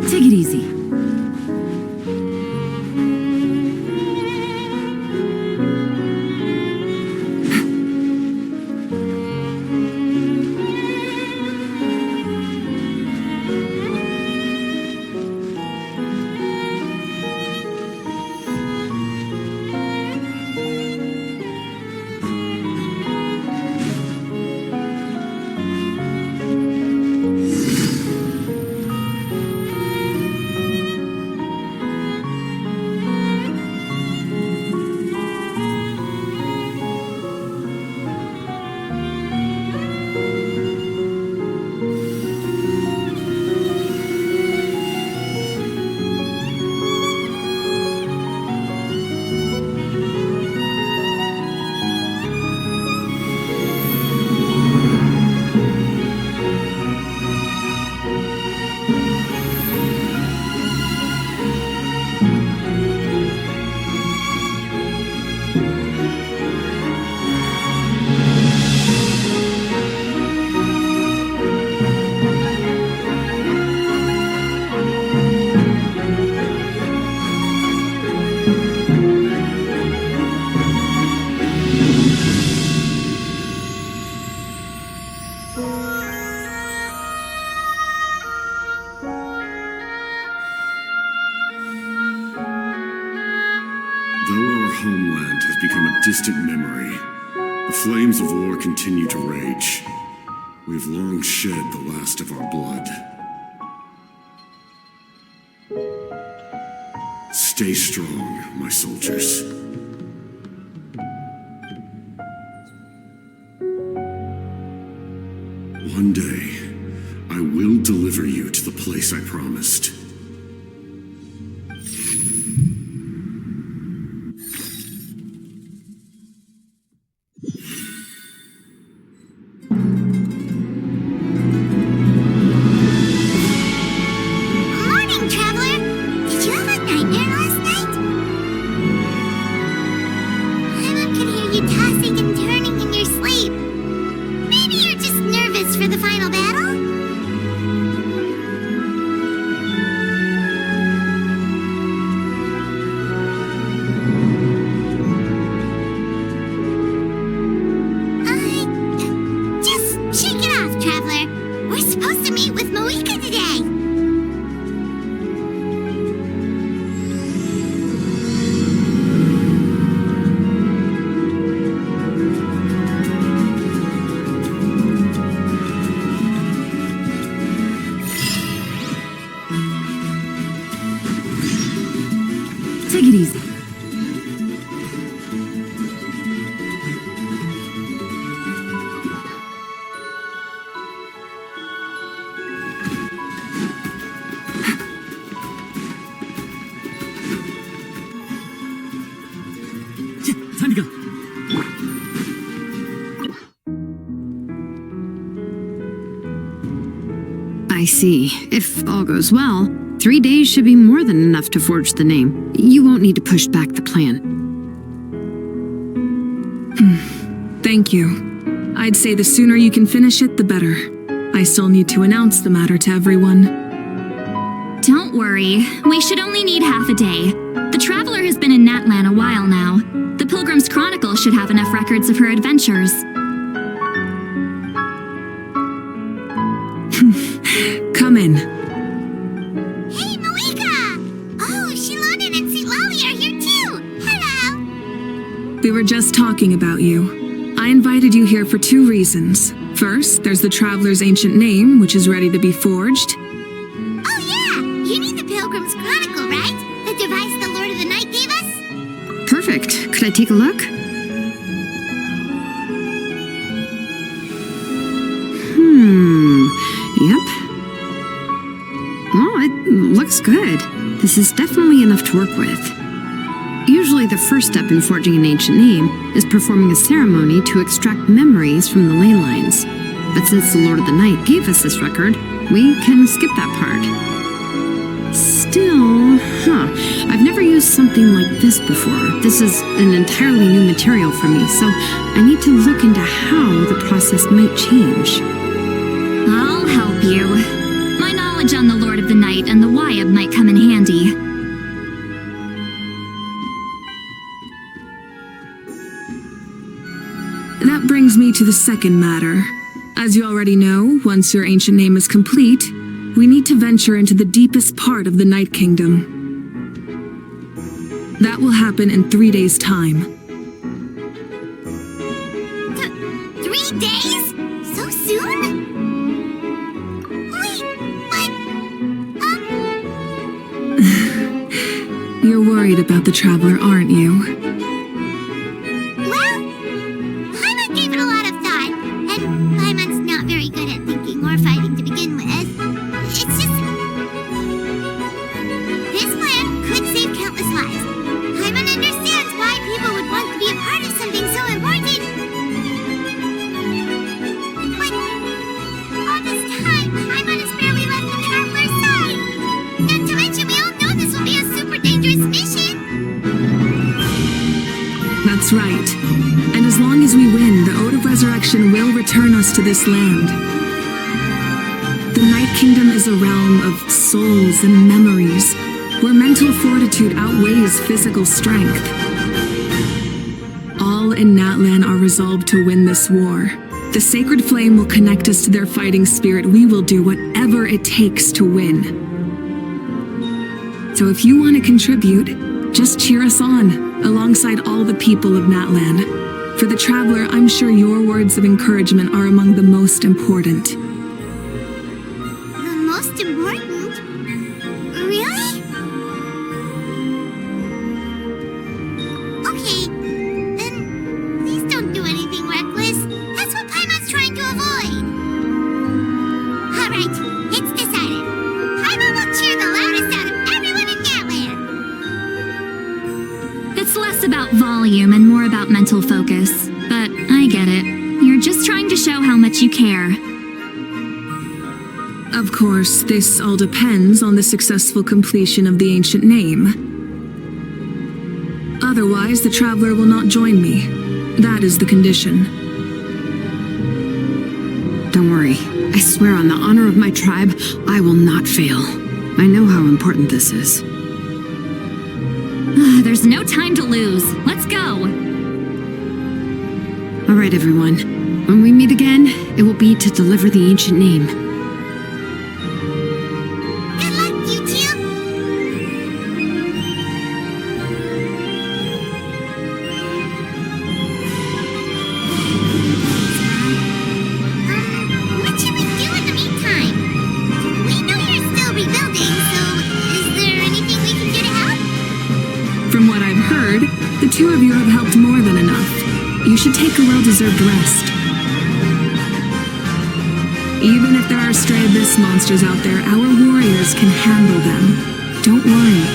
Take it easy. homeland has become a distant memory. The flames of war continue to rage. We have long shed the last of our blood. Stay strong, my soldiers. One day, I will deliver you to the place I promised. Morning, traveler! Did you have a nightmare last night? Paimon could hear you tossing and turning in your sleep. Maybe you're just nervous for the final battle? time to go. I see. If all goes well, 3 days should be more than enough to forge the name. You won't need to push back the plan. Thank you. I'd say the sooner you can finish it, the better. I still need to announce the matter to everyone. Don't worry, we should only need half a day. The Traveler has been in Natlan a while now. The Pilgrim's Chronicle should have enough records of her adventures. Come in. Hey, Malika! Oh, Shilonen and Silali are here too! Hello! We were just talking about you. I invited you here for 2 reasons. First, there's the Traveler's ancient name, which is ready to be forged. Oh yeah! You need the Pilgrim's Chronicle, right? The device the Lord of the Night gave us? Perfect. Could I take a look? Yep. Well, it looks good. This is definitely enough to work with. Usually the first step in forging an ancient name is performing a ceremony to extract memories from the ley lines. But since the Lord of the Night gave us this record, we can skip that part. Still, I've never used something like this before. This is an entirely new material for me, so I need to look into how the process might change. I'll help you. My knowledge on the Lord of the Night and the Wyab might come in handy. That brings me to the second matter. As you already know, once your ancient name is complete, we need to venture into the deepest part of the Night Kingdom. That will happen in 3 days' time. 3 days? So soon? Wait, what? You're worried about the Traveler, aren't you? Well, Paimon gave it a lot of thought, and Paimon's not very good at thinking or fighting to begin with. It's just... this plan could save countless lives. Paimon understands why people would want to be a part of something so important. But all this time, Paimon has barely left the Traveler's side. Not to mention, we all know this will be a super dangerous mission. That's right. And as long as we win, the Ode of Resurrection will return us to this land. The Night Kingdom is a realm of souls and memories, where mental fortitude outweighs physical strength. All in Natlan are resolved to win this war. The sacred flame will connect us to their fighting spirit. We will do whatever it takes to win. So if you want to contribute, just cheer us on, alongside all the people of Natlan. For the Traveler, I'm sure your words of encouragement are among the most important. The most important? Really? Okay, then please don't do anything reckless. That's what Paimon's trying to avoid. Alright, it's decided. Paimon will cheer the loudest out of everyone in Natlan. It's less about volume and more about mental focus. But I get it. You're just trying to show how much you care. Of course, this all depends on the successful completion of the ancient name. Otherwise, the Traveler will not join me. That is the condition. Don't worry. I swear on the honor of my tribe, I will not fail. I know how important this is. There's no time to lose. Let's go. All right, everyone. When we meet again, it will be to deliver the ancient name. Good luck, you two! What should we do in the meantime? We know you're still rebuilding, so is there anything we can do to help? From what I've heard, the 2 of you have helped more than enough. You should take a well-deserved rest. Even if there are stray abyss monsters out there, our warriors can handle them. Don't worry.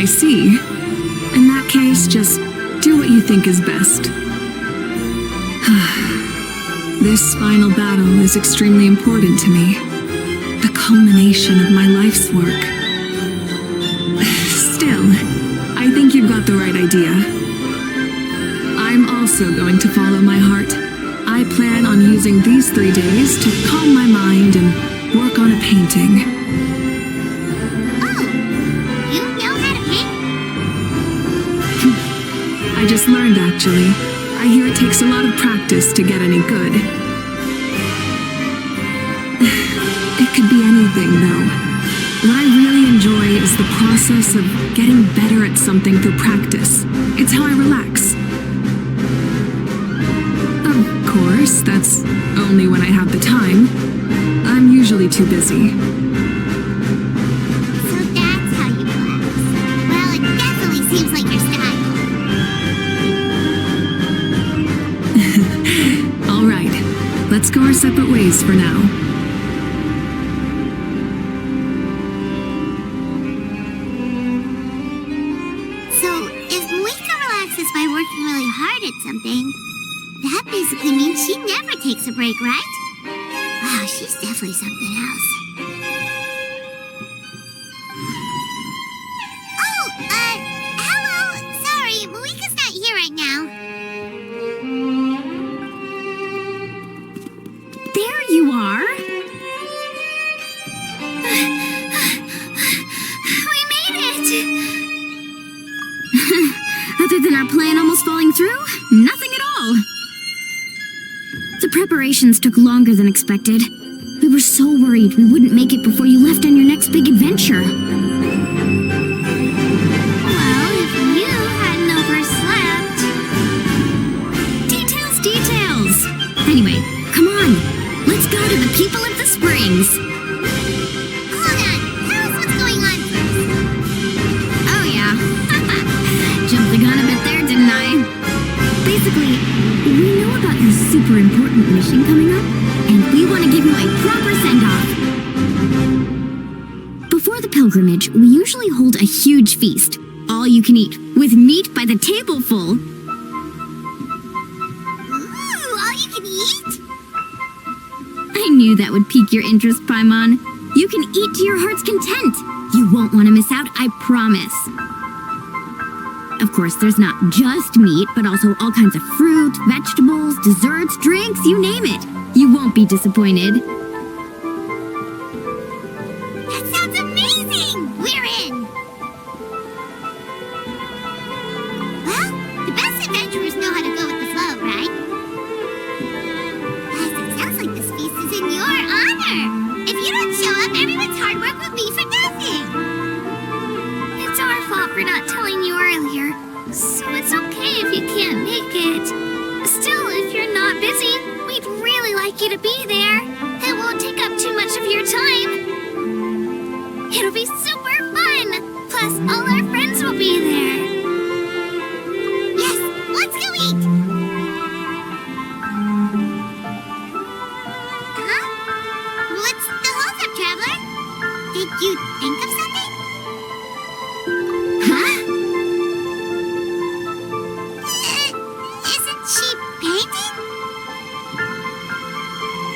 I see. In that case, just do what you think is best. This final battle is extremely important to me. The culmination of my life's work. Still, I think you've got the right idea. I'm also going to follow my heart. I plan on using these 3 days to calm my mind and work on a painting. Oh, you know how to paint? I just learned, actually. I hear it takes a lot of practice to get any good. It could be anything, though. What I really enjoy is the process of getting better at something through practice. It's how I relax. Of course, that's only when I have the time. I'm usually too busy. So that's how you relax. Well, it definitely seems like your style. All right, let's go our separate ways for now. So, if Moika relaxes by working really hard at something, that basically means she never takes a break, right? Wow, she's definitely something else. Oh, hello! Sorry, Moika's not here right now. There you are. We made it! Other than our plan almost falling through, nothing at all. The preparations took longer than expected. We were so worried we wouldn't make it before you left on your next big adventure. Well, if you hadn't overslept... Details! Anyway, come on. Let's go to the people of the springs. Hold on, tell us what's going on first. Oh, yeah. Jumped the gun a bit there, didn't I? Basically, we know about your super important mission coming up, and we want to give you a proper send-off. Before the pilgrimage, we usually hold a huge feast, all you can eat, with meat by the tableful. Ooh, all you can eat? I knew that would pique your interest, Paimon. You can eat to your heart's content. You won't want to miss out, I promise. Of course, there's not just meat, but also all kinds of fruit, vegetables, desserts, drinks, you name it. You won't be disappointed. That sounds amazing! We're in! Well, the best adventurers know how to go with the flow, right? Plus, it sounds like this feast is in your honor! If you don't show up, everyone's hard work will be for nothing! It's our fault for not telling you earlier, so it's okay if you can't make it. Still, if you're not busy, we'd really like you to be there. It won't take up too much of your time. It'll be super fun! Plus, all our friends will be there. Yes, let's go eat! Huh? What's the holdup, traveler? Did you think of something? Huh? Isn't she painting?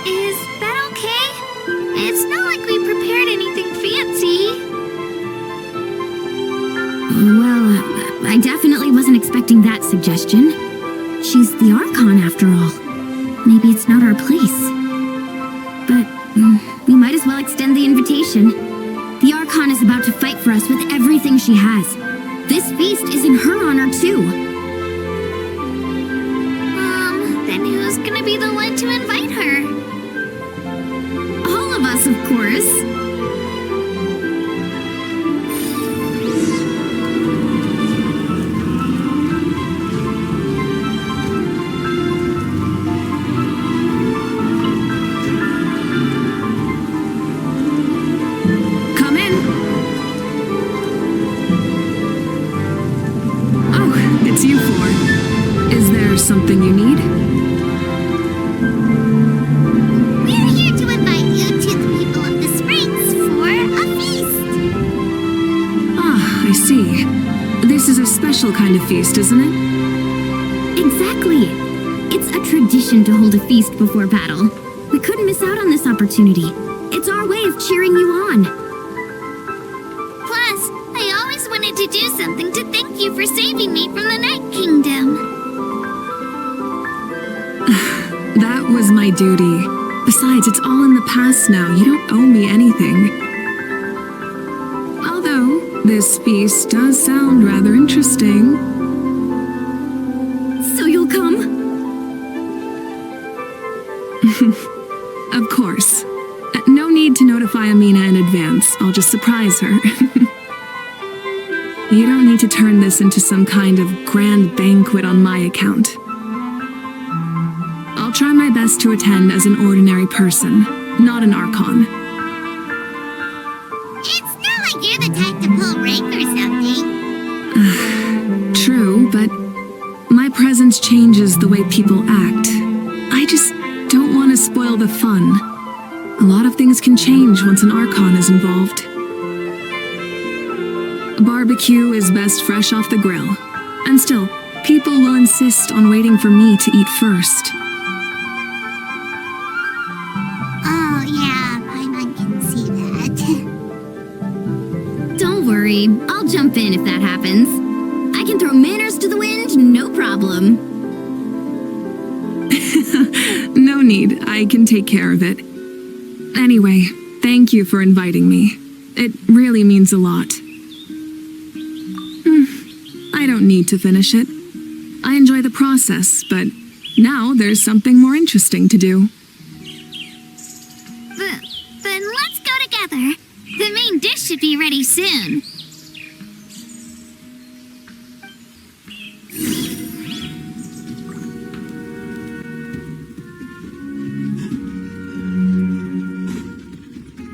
Is that okay? It's not like we prepared anything fancy. Well, I definitely wasn't expecting that suggestion. She's the Archon, after all. Maybe it's not our place. But we might as well extend the invitation. The Archon is about to fight for us with everything she has. This feast is in her honor, too. Then who's gonna be the one to invite her? All of us, of course. Come in. Oh, it's you four. Is there something you need? We're here to invite you to the people of the springs for a feast. Ah, I see. special kind of feast, isn't it? Exactly. It's a tradition to hold a feast before battle. We couldn't miss out on this opportunity. It's our way of cheering you on. Plus, I always wanted to do something to thank you for saving me from the Night Kingdom. That was my duty. Besides, it's all in the past now. You don't owe me anything. Although, this feast does sound rather interesting. So you'll come? Of course. No need to notify Amina in advance. I'll just surprise her. You don't need to turn this into some kind of grand banquet on my account. I'll try my best to attend as an ordinary person, not an Archon. It's not like you're the type to pull rank or something. True, but my presence changes the way people act. I just don't want to spoil the fun. A lot of things can change once an Archon is involved. A barbecue is best fresh off the grill. And still, people will insist on waiting for me to eat first. Oh, yeah, Paimon can see that. Don't worry, I'll jump in if that happens. I can throw manners to the wind, no problem. No need, I can take care of it. Anyway, thank you for inviting me. It really means a lot. I don't need to finish it. I enjoy the process, but now there's something more interesting to do. Then let's go together. The main dish should be ready soon.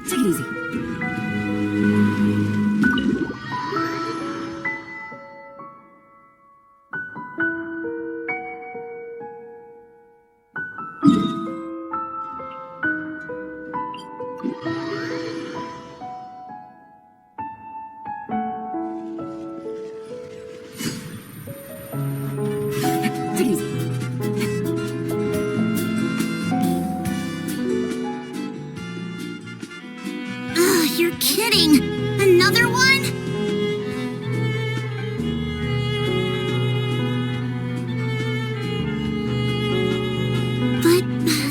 Take it easy. Take it easy. Ugh, you're kidding. Another one? But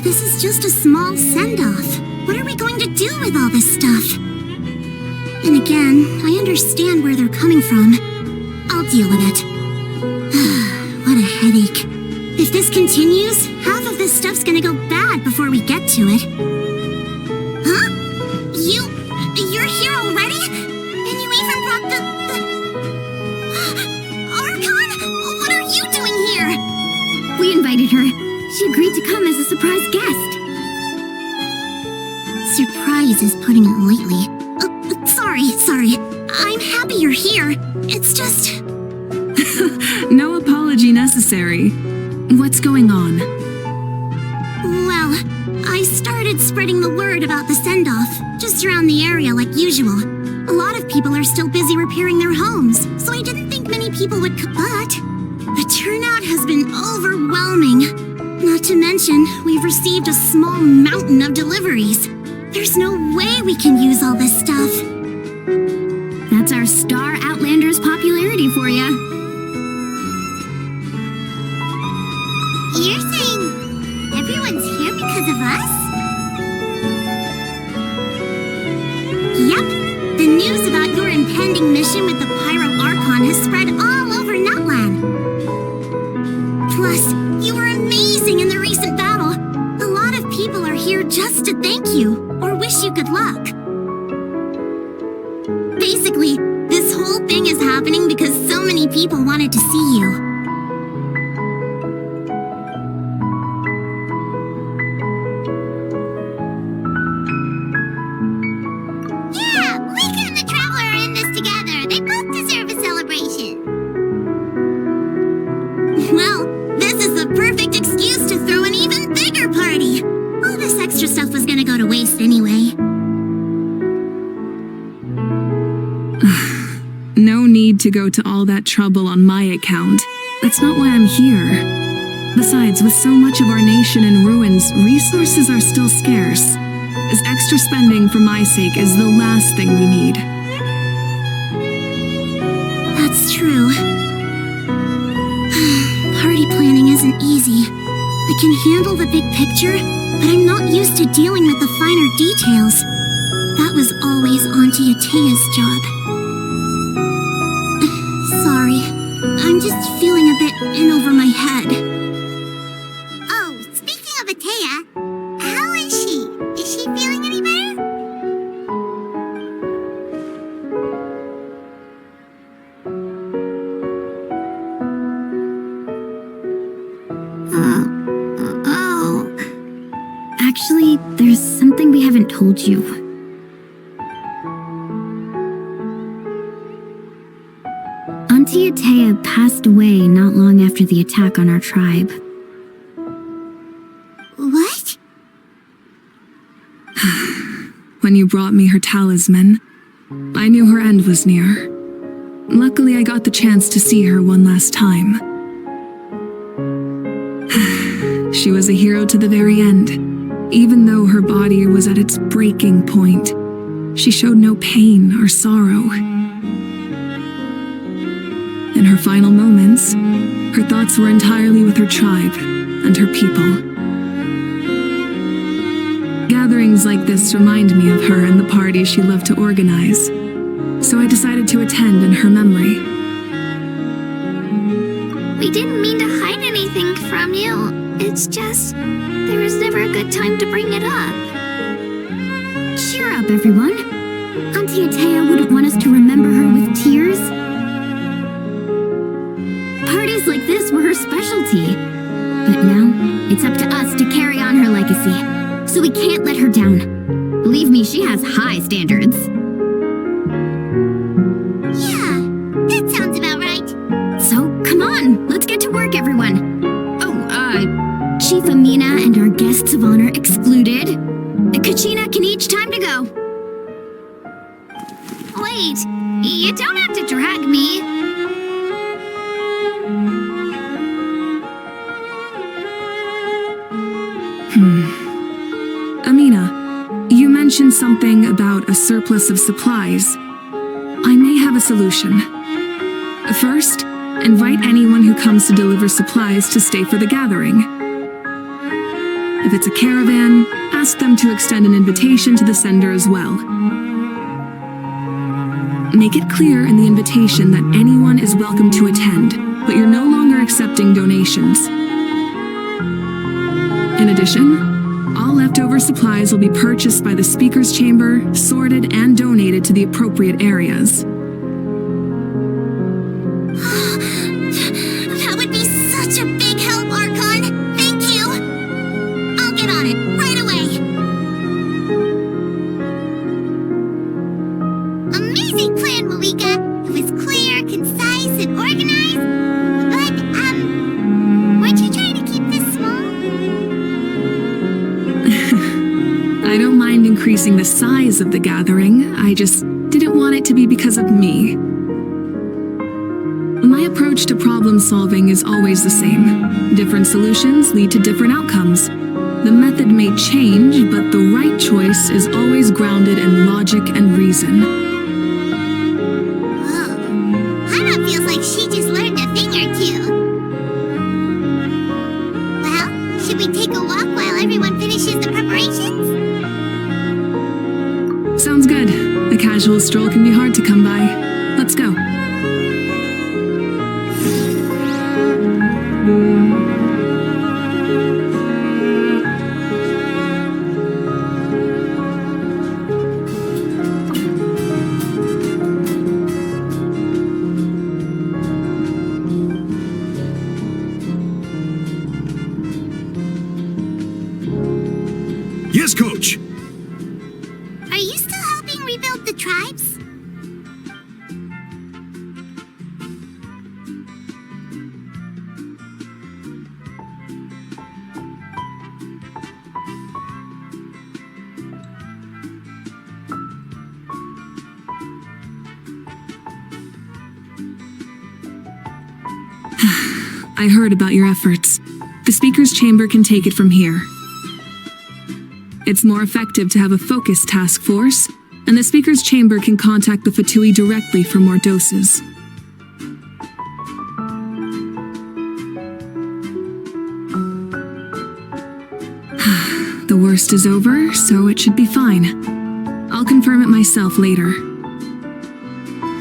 this is just a small send-off. What are we going to do with all this stuff? And again, I understand where they're coming from. I'll deal with it. What a headache. If this continues, half of this stuff's gonna go bad before we get to it. Huh? You're here already? And you even brought the... Archon? What are you doing here? We invited her. She agreed to come as a surprise guest. Surprise is putting it lightly. Sorry. I'm happy you're here. It's just... No apology necessary. What's going on? Well, I started spreading the word about the send-off, just around the area like usual. A lot of people are still busy repairing their homes, so I didn't think many people would but the turnout has been overwhelming. Not to mention, we've received a small mountain of deliveries. There's no way we can use all this stuff. That's our Star Outlander's popularity for ya. You're saying everyone's here because of us? Yep. The news about your impending mission with the Pyro Archon has spread all over Natlan. Plus, you were amazing in the recent battle. A lot of people are here just to thank you or wish you good luck. Basically, this whole thing is happening because so many people wanted to see you. Well, this is the perfect excuse to throw an even bigger party. All this extra stuff was gonna go to waste anyway. No need need to go to all that trouble on my account. That's not why I'm here. Besides, with so much of our nation in ruins, resources are still scarce. As extra spending for my sake is the last thing we need. That's true. Party planning isn't easy. I can handle the big picture, but I'm not used to dealing with the finer details. That was always Auntie Atea's job. Sorry, I'm just feeling a bit in over my head. Oh, speaking of Atea, how is she? Is she feeling any better? Oh. Actually, there's something we haven't told you. Auntie Atea passed away not long after the attack on our tribe. What? When you brought me her talisman, I knew her end was near. Luckily, I got the chance to see her one last time. She was a hero to the very end. Even though her body was at its breaking point, she showed no pain or sorrow. In her final moments, her thoughts were entirely with her tribe and her people. Gatherings like this remind me of her and the parties she loved to organize, so I decided to attend in her memory. We didn't mean to hide anything from you. It's just, there was never a good time to bring it up. Cheer up, everyone. Auntie Atea wouldn't want us to remember her with tears. Parties like this were her specialty. But now, it's up to us to carry on her legacy. So we can't let her down. Believe me, she has high standards. Yeah, that sounds about right. So, come on, let's get to work, everyone. Chief Amina and our guests of honor excluded. Kachina can each time to go. Wait, you don't have to drag me. Amina, you mentioned something about a surplus of supplies. I may have a solution. First, invite anyone who comes to deliver supplies to stay for the gathering. If it's a caravan, ask them to extend an invitation to the sender as well. Make it clear in the invitation that anyone is welcome to attend, but you're no longer accepting donations. In addition, all leftover supplies will be purchased by the speaker's chamber, sorted, and donated to the appropriate areas. That would be such a big help, Archon. Thank you. I'll get on it right away. Amazing plan, Malika. It was clear, concise, and organized. But, weren't you trying to keep this small? I don't mind increasing the size of the gathering. I just didn't want it to be because of me. My approach to problem solving is always the same. Different solutions lead to different outcomes. The method may change, but the right choice is always grounded in logic and reason. Whoa. Hana feels like she just learned a thing or two. Well, should we take a walk while everyone finishes the preparations? Sounds good. A casual stroll can be hard to come by. Let's go. Yes, Coach! Are you still helping rebuild the tribes? I heard about your efforts. The Speaker's Chamber can take it from here. It's more effective to have a focused task force, and the Speaker's Chamber can contact the Fatui directly for more doses. The worst is over, so it should be fine. I'll confirm it myself later.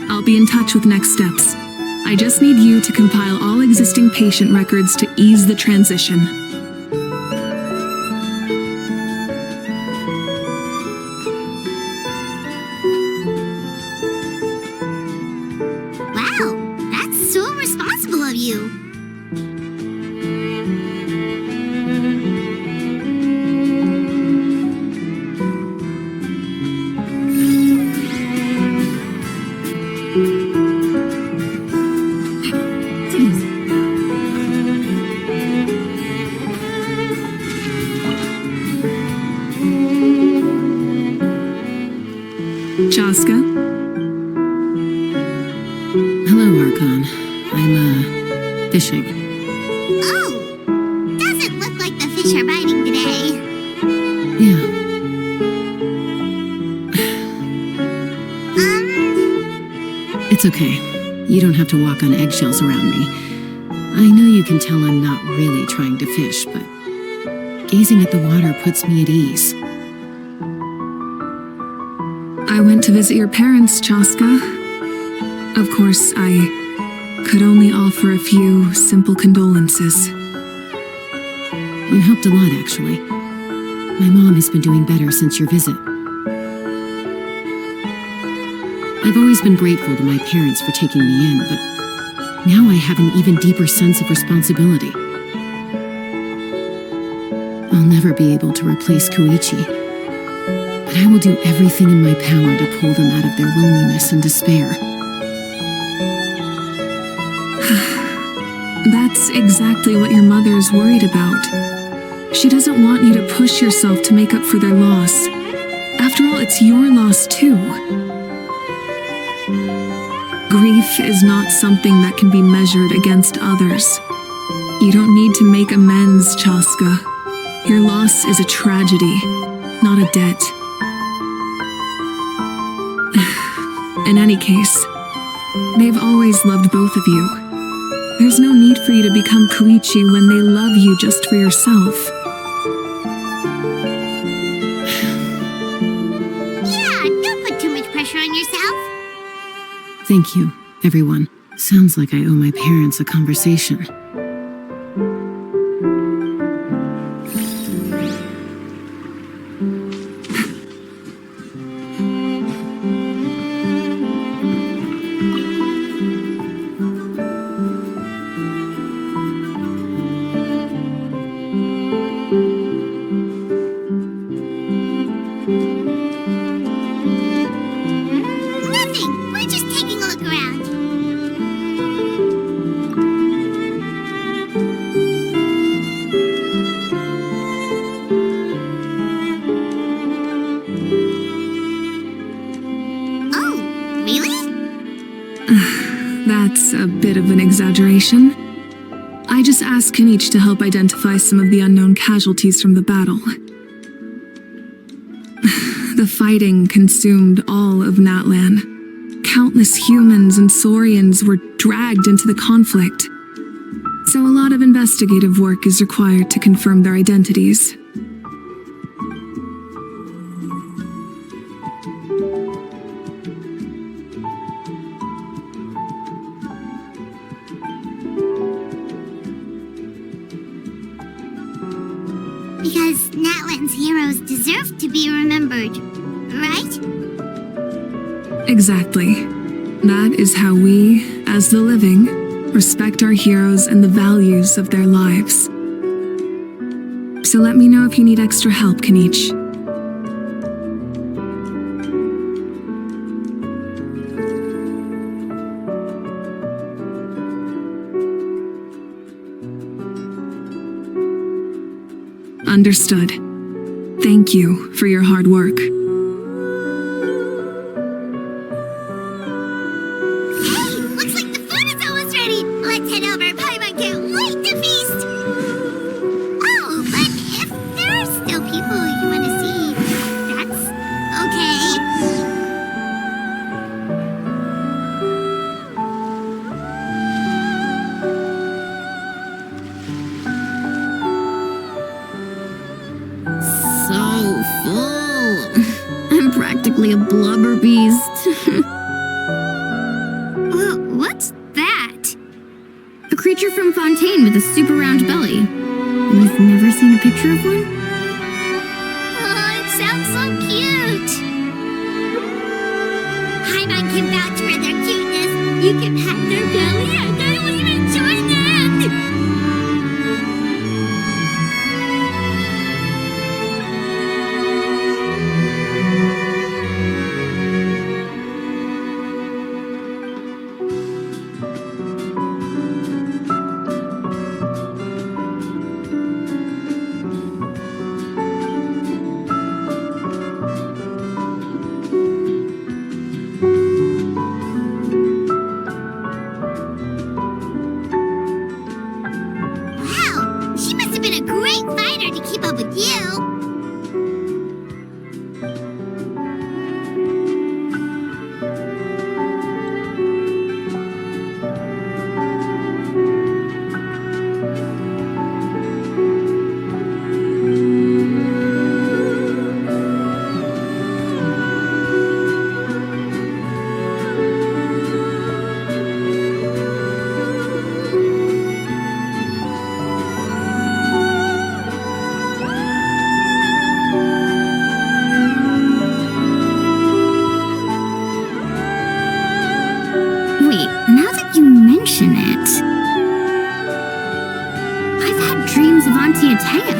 I'll be in touch with next steps. I just need you to compile all existing patient records to ease the transition. Wow, that's so responsible of you. Chaska? Hello, Archon. I'm, fishing. Oh, doesn't look like the fish are biting today. Yeah. It's okay. You don't have to walk on eggshells around me. I know you can tell I'm not really trying to fish, but gazing at the water puts me at ease. I went to visit your parents, Chaska. Of course, I could only offer a few simple condolences. You helped a lot, actually. My mom has been doing better since your visit. I've always been grateful to my parents for taking me in, but now I have an even deeper sense of responsibility. I'll never be able to replace Koichi, but I will do everything in my power to pull them out of their loneliness and despair. That's exactly what your mother's worried about. She doesn't want you to push yourself to make up for their loss. After all, it's your loss too. Grief is not something that can be measured against others. You don't need to make amends, Chaska. Your loss is a tragedy, not a debt. In any case, they've always loved both of you. There's no need for you to become Koichi when they love you just for yourself. Yeah, don't put too much pressure on yourself. Thank you, everyone. Sounds like I owe my parents a conversation. Nothing. We're just taking a look around. Oh, really? That's a bit of an exaggeration. I just asked Kenichi to help identify some of the unknown casualties from the battle. The fighting consumed all of Natlan. Countless humans and Saurians were dragged into the conflict. So a lot of investigative work is required to confirm their identities. Because Natlan's heroes deserve to be remembered, right? Exactly. That is how we, as the living, respect our heroes and the values of their lives. So let me know if you need extra help, Kenichi. Understood. Thank you for your hard work. Hey, looks like the food is almost ready. Let's head over and confused. What's that? A creature from Fontaine with a super round belly. You've never seen a picture of one? Oh, it sounds so cute. Paimon can vouch for their cuteness. You can pat their belly and I will even join them. Wow, she must have been a great fighter to keep up with you. Wait, now that you mention it, I've had dreams of Auntie Atea.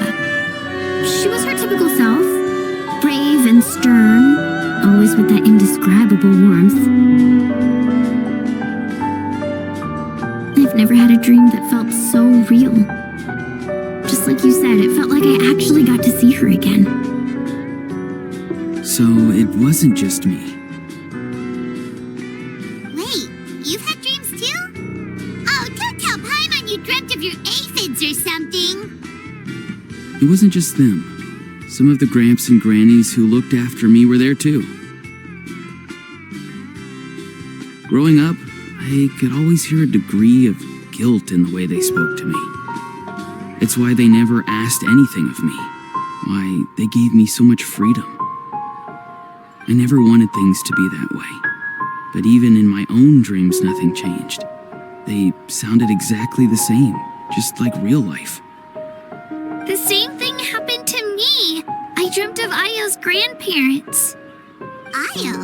She was her typical self, brave and stern, always with that indescribable warmth. I've never had a dream that felt so real. Just like you said, it felt like I actually got to see her again. So it wasn't just me. Wait, you've had dreams too? Oh, don't tell Paimon you dreamt of your aphids or something. It wasn't just them. Some of the Gramps and Grannies who looked after me were there too. Growing up, I could always hear a degree of guilt in the way they spoke to me. It's why they never asked anything of me. Why they gave me so much freedom. I never wanted things to be that way. But even in my own dreams, nothing changed. They sounded exactly the same, just like real life. The same thing happened to me. I dreamt of Ayo's grandparents. Ayo?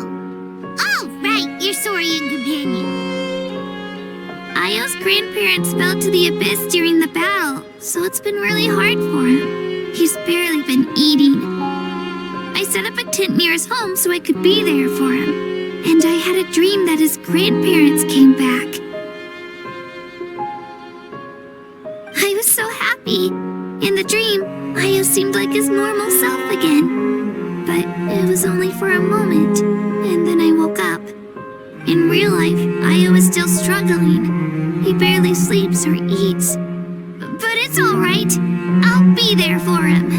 Oh, right, your Saurian companion. Ayo's grandparents fell to the abyss during the battle, so it's been really hard for him. He's barely been eating. I set up a tent near his home so I could be there for him. And I had a dream that his grandparents came back. I was so happy. In the dream, Ayo seemed like his normal self again. But it was only for a moment, and then I woke up. In real life, Ayo is still struggling. He barely sleeps or eats. But it's all right. I'll be there for him.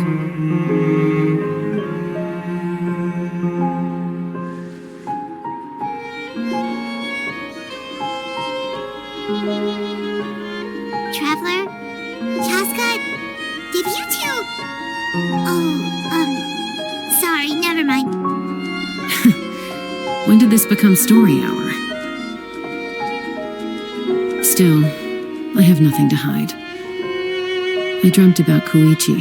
Traveler? Chaska? Did you two... Oh, sorry, never mind. When did this become story hour? Still, I have nothing to hide. I dreamt about Koichi.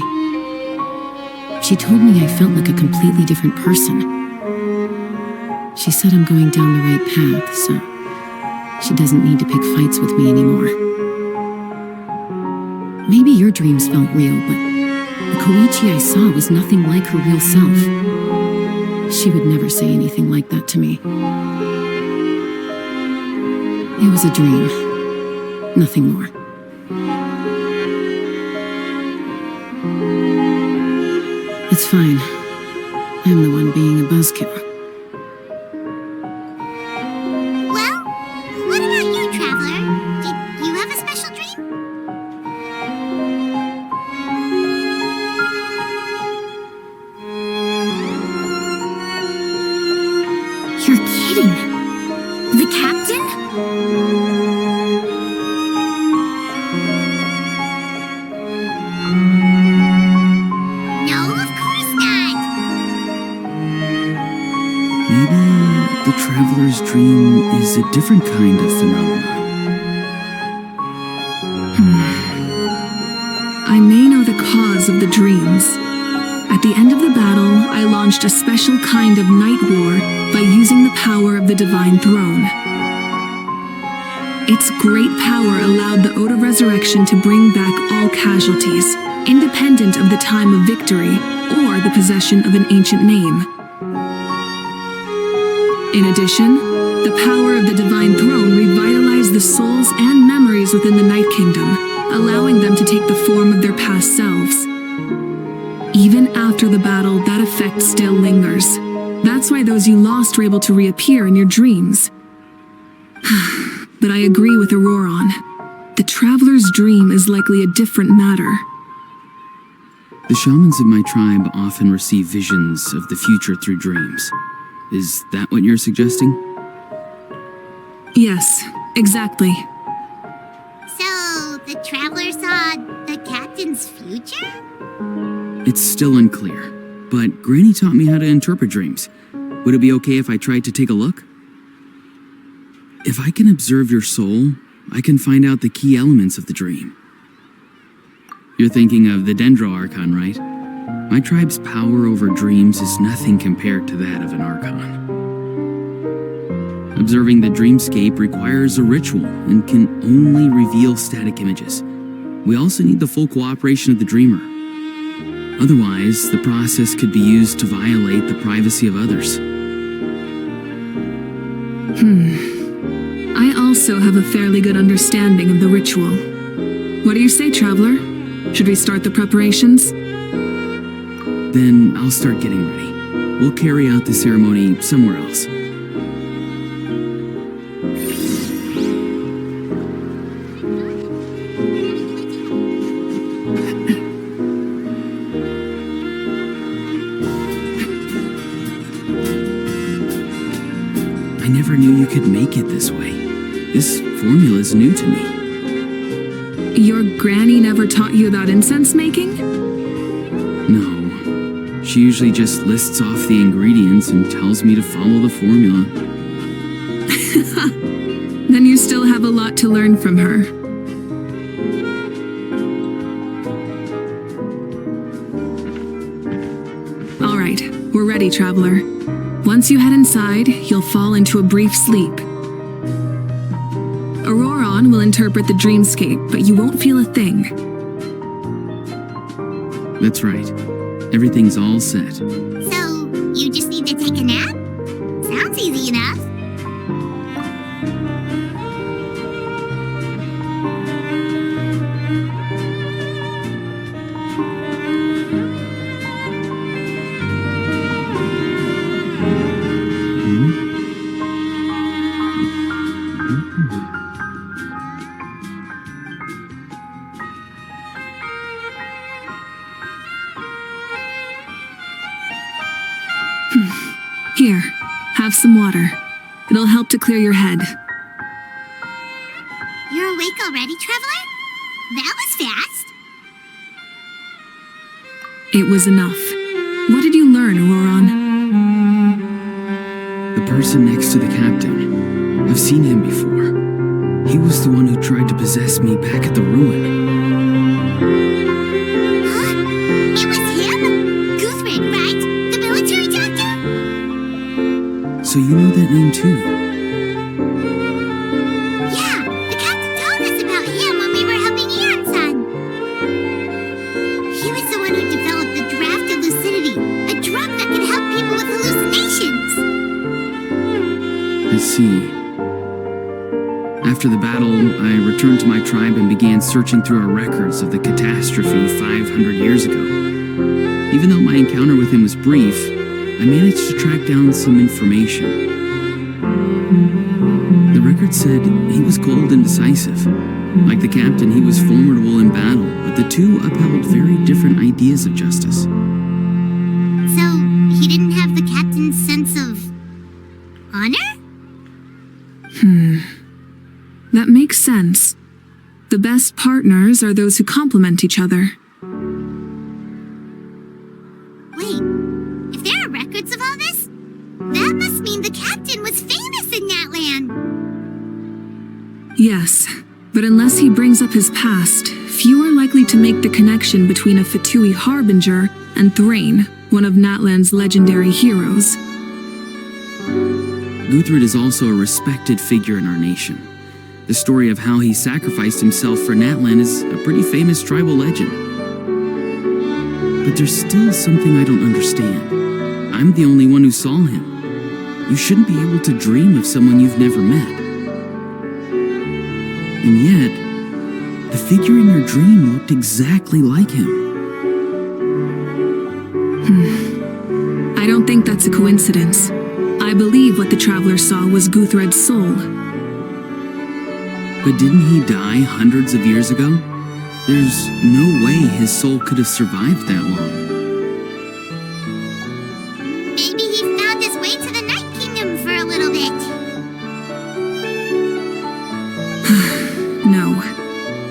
She told me I felt like a completely different person. She said I'm going down the right path, so she doesn't need to pick fights with me anymore. Maybe your dreams felt real, but the Koichi I saw was nothing like her real self. She would never say anything like that to me. It was a dream. Nothing more. It's fine. I'm the one being a buzzkill. Well, what about you, Traveler? Did you have a special dream? You're kidding. The captain? is a different kind of phenomenon. I may know the cause of the dreams. At the end of the battle, I launched a special kind of night war by using the power of the Divine Throne. Its great power allowed the Ode of Resurrection to bring back all casualties, independent of the time of victory or the possession of an ancient name. In addition, the power of the Divine Throne revitalized the souls and memories within the Night Kingdom, allowing them to take the form of their past selves. Even after the battle, that effect still lingers. That's why those you lost were able to reappear in your dreams. But I agree with Auroron. The Traveler's dream is likely a different matter. The shamans of my tribe often receive visions of the future through dreams. Is that what you're suggesting? Yes, exactly. So, the Traveler saw the Captain's future? It's still unclear, but Granny taught me how to interpret dreams. Would it be okay if I tried to take a look? If I can observe your soul, I can find out the key elements of the dream. You're thinking of the Dendro Archon, right? My tribe's power over dreams is nothing compared to that of an Archon. Observing the dreamscape requires a ritual and can only reveal static images. We also need the full cooperation of the dreamer. Otherwise, the process could be used to violate the privacy of others. I also have a fairly good understanding of the ritual. What do you say, Traveler? Should we start the preparations? Then I'll start getting ready. We'll carry out the ceremony somewhere else. I never knew you could make it this way. This formula is new to me. Your granny never taught you about incense making? No. She usually just lists off the ingredients and tells me to follow the formula. Then you still have a lot to learn from her. All right, we're ready, Traveler. Once you head inside, you'll fall into a brief sleep. Auroron will interpret the dreamscape, but you won't feel a thing. That's right. Everything's all set. So, you just need to take a nap? Sounds easy enough. Here, have some water. It'll help to clear your head. You're awake already, Traveler? That was fast. It was enough. What did you learn, Auroron? The person next to the captain. I've seen him before. He was the one who tried to possess me back at the ruin. Huh? It was him? Guthred, right? The military doctor? So you know that name too? Yeah, the captain told us about him when we were helping Aeon's son. He was the one who developed the draft of lucidity, a drug that can help people with hallucinations. I see. After the battle, I returned to my tribe and began searching through our records of the catastrophe 500 years ago. Even though my encounter with him was brief, I managed to track down some information. The record said he was cold and decisive. Like the captain, he was formidable in battle, but the two upheld very different ideas of justice. So, he didn't have the captain's sense of honor? That makes sense. The best partners are those who complement each other. Wait, if there are records of all this, that must mean the captain was famous in Natlan. Yes, but unless he brings up his past, few are likely to make the connection between a Fatui harbinger and Thrain, one of Natlan's legendary heroes. Guthred is also a respected figure in our nation. The story of how he sacrificed himself for Natlan is a pretty famous tribal legend. But there's still something I don't understand. I'm the only one who saw him. You shouldn't be able to dream of someone you've never met. And yet, the figure in your dream looked exactly like him. I don't think that's a coincidence. I believe what the traveler saw was Guthred's soul. But didn't he die hundreds of years ago? There's no way his soul could have survived that long. Maybe he found his way to the Night Kingdom for a little bit. No.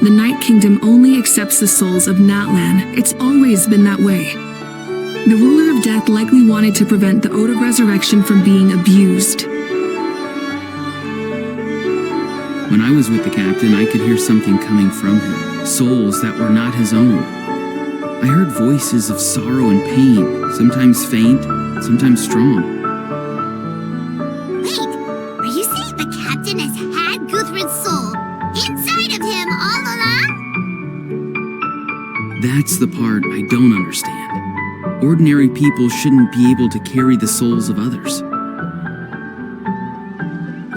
The Night Kingdom only accepts the souls of Natlan. It's always been that way. The ruler of death likely wanted to prevent the Ode of Resurrection from being abused. When I was with the captain, I could hear something coming from him, souls that were not his own. I heard voices of sorrow and pain, sometimes faint, sometimes strong. Wait, are you saying the captain has had Guthred's soul inside of him all along? That's the part I don't understand. Ordinary people shouldn't be able to carry the souls of others.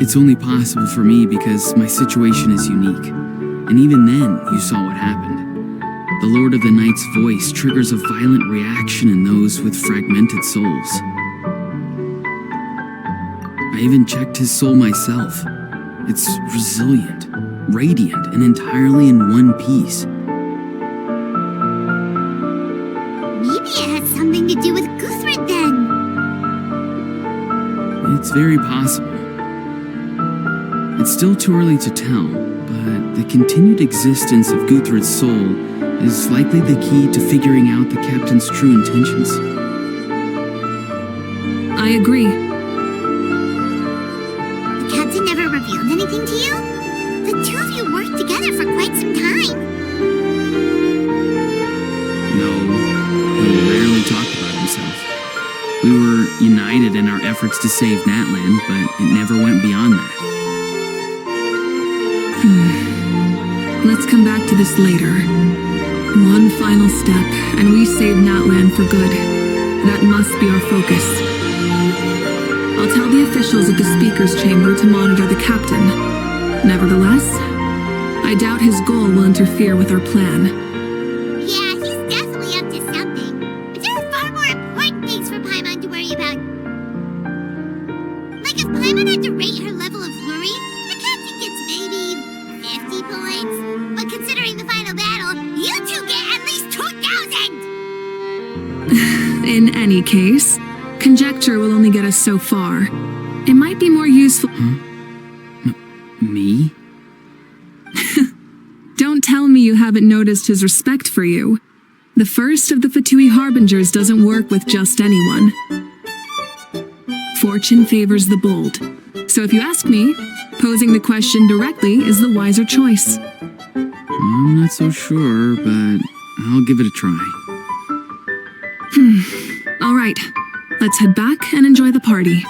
It's only possible for me because my situation is unique. And even then, you saw what happened. The Lord of the Night's voice triggers a violent reaction in those with fragmented souls. I even checked his soul myself. It's resilient, radiant, and entirely in one piece. Maybe it has something to do with Guthred then. It's very possible. It's still too early to tell, but the continued existence of Guthred's soul is likely the key to figuring out the captain's true intentions. I agree. The captain never revealed anything to you? The two of you worked together for quite some time. No, he rarely talked about himself. We were united in our efforts to save Natlan, but it never went beyond that. Let's come back to this later. One final step, and we save Natlan for good. That must be our focus. I'll tell the officials at the speaker's chamber to monitor the captain. Nevertheless, I doubt his goal will interfere with our plan. Yeah, he's definitely up to something. But there are far more important things for Paimon to worry about. Like if Paimon had to rate her level of worry, the captain gets maybe 50 points. But considering the final battle, you two get at least 2,000! In any case, conjecture will only get us so far. It might be more useful— Me? Don't tell me you haven't noticed his respect for you. The first of the Fatui Harbingers doesn't work with just anyone. Fortune favors the bold. So if you ask me, posing the question directly is the wiser choice. I'm not so sure, but I'll give it a try. All right, let's head back and enjoy the party.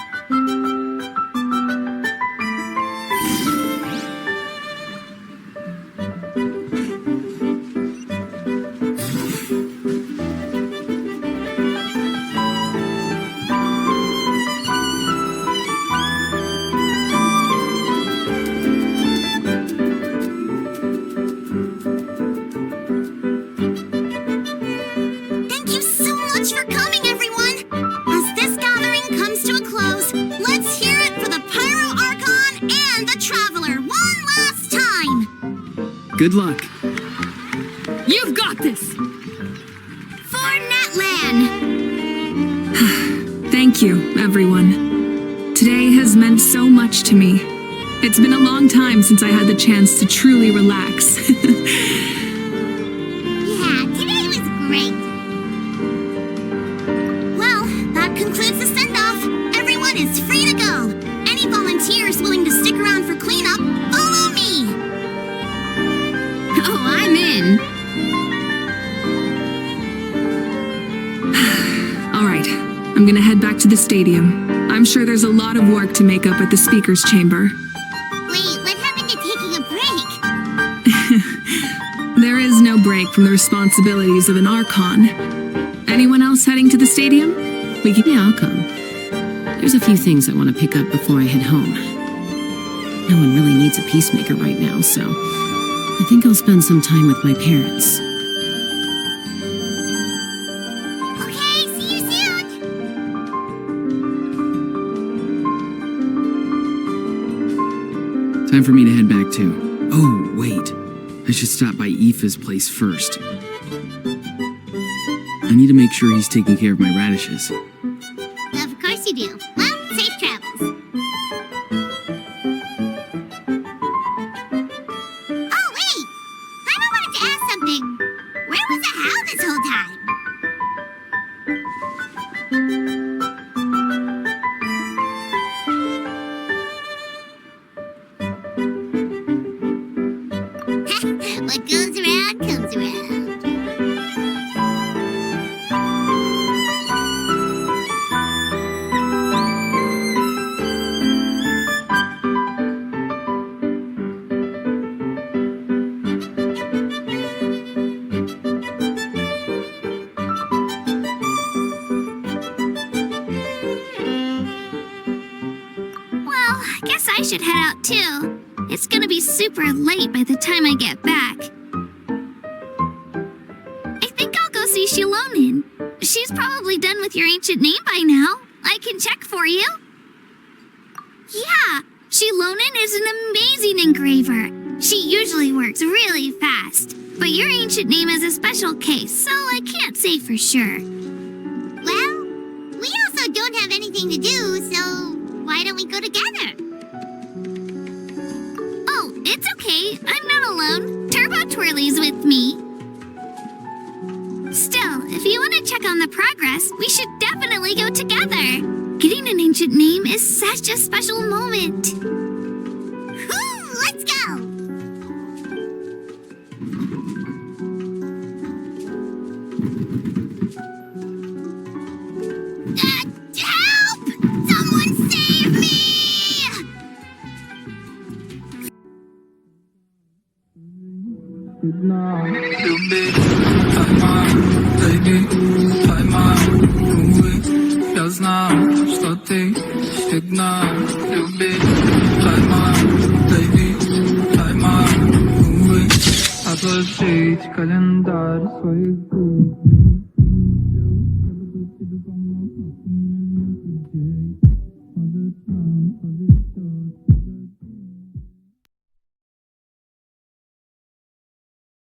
Good luck. You've got this! For Natlan! Thank you, everyone. Today has meant so much to me. It's been a long time since I had the chance to truly relax. Yeah, today was great. Well, that concludes the send-off. Everyone is free to go. Any volunteers willing to stick around for cleanup, follow me! win. All right, I'm gonna head back to the stadium. I'm sure there's a lot of work to make up at the speaker's chamber. Wait, what happened to taking a break? There is no break from the responsibilities of an Archon. Anyone else heading to the stadium? Yeah, I'll come. There's a few things I want to pick up before I head home. No one really needs a peacemaker right now, so I think I'll spend some time with my parents. Okay, see you soon! Time for me to head back too. Oh, wait. I should stop by Aoife's place first. I need to make sure he's taking care of my radishes. Of course you do. Well, safe travels. Oh, wait! I wanted to ask something. Where was the Howl this whole time? What goes around comes around. Well, I guess I should head out too. It's gonna be super late by the time I get back. I think I'll go see Shilonin. She's probably done with your ancient name by now. I can check for you. Yeah, Shilonin is an amazing engraver. She usually works really fast. But your ancient name is a special case, so I can't say for sure. Well, we also don't have anything to do, so why don't we go together? Oh, it's okay. I'm not alone. Turbo Twirly's with me. Still, if you want to check on the progress, we should definitely go together. Getting an ancient name is such a special moment. Woo, let's go! Help! Someone save me! Я знаю, что ты всегда любишь. Отложить календарь своих губ.